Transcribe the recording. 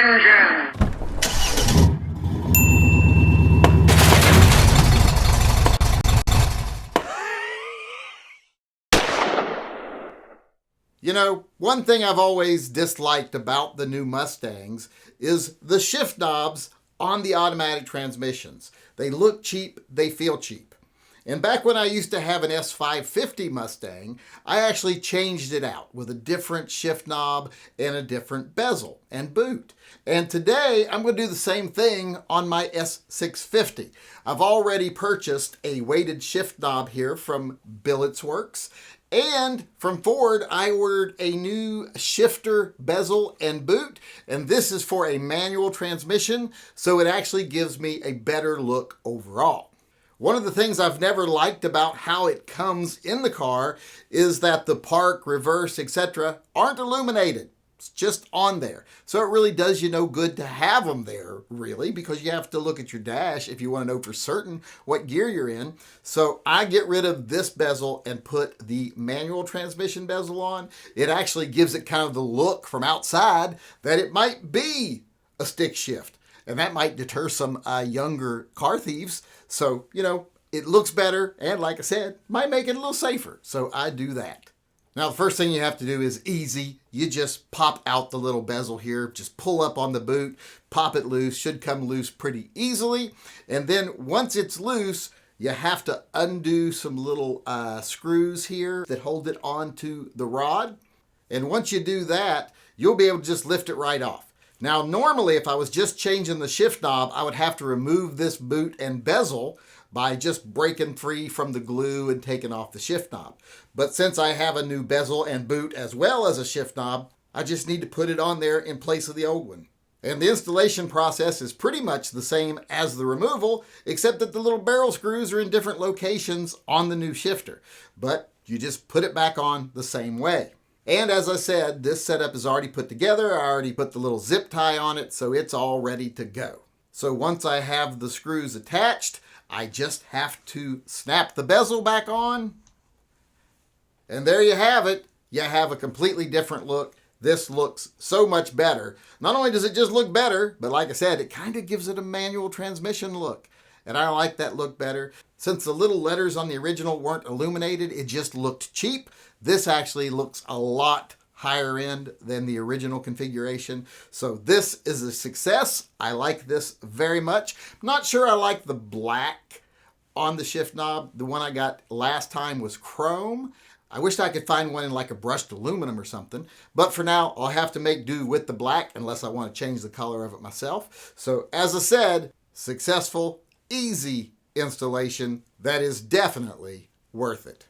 engine! You know, one thing I've always disliked about the new Mustangs is the shift knobs on the automatic transmissions. They look cheap, they feel cheap. And back when I used to have an S550 Mustang, I actually changed it out with a different shift knob and a different bezel and boot. And today I'm going to do the same thing on my S650. I've already purchased a weighted shift knob here from Billets Works. And from Ford, I ordered a new shifter bezel and boot, and this is for a manual transmission, so it actually gives me a better look overall. One of the things I've never liked about how it comes in the car is that the park, reverse, etc. aren't illuminated. It's just on there. So it really does you no good to have them there, really, because you have to look at your dash if you want to know for certain what gear you're in. So I get rid of this bezel and put the manual transmission bezel on. It actually gives it kind of the look from outside that it might be a stick shift. And that might deter some younger car thieves. So, you know, it looks better. And like I said, might make it a little safer. So I do that. Now, the first thing you have to do is easy. You just pop out the little bezel here, just pull up on the boot, pop it loose, should come loose pretty easily. And then once it's loose, you have to undo some little screws here that hold it onto the rod. And once you do that, you'll be able to just lift it right off. Now, normally, if I was just changing the shift knob, I would have to remove this boot and bezel by just breaking free from the glue and taking off the shift knob. But since I have a new bezel and boot as well as a shift knob, I just need to put it on there in place of the old one. And the installation process is pretty much the same as the removal, except that the little barrel screws are in different locations on the new shifter. But you just put it back on the same way. And as I said, this setup is already put together. I already put the little zip tie on it, so it's all ready to go. So once I have the screws attached, I just have to snap the bezel back on. And there you have it. You have a completely different look. This looks so much better. Not only does it just look better, but like I said, it kind of gives it a manual transmission look. And I like that look better. Since the little letters on the original weren't illuminated, it just looked cheap. This actually looks a lot higher end than the original configuration. So this is a success. I like this very much. Not sure I like the black on the shift knob. The one I got last time was chrome. I wish I could find one in like a brushed aluminum or something. But for now, I'll have to make do with the black unless I want to change the color of it myself. So as I said, successful, easy installation that is definitely worth it.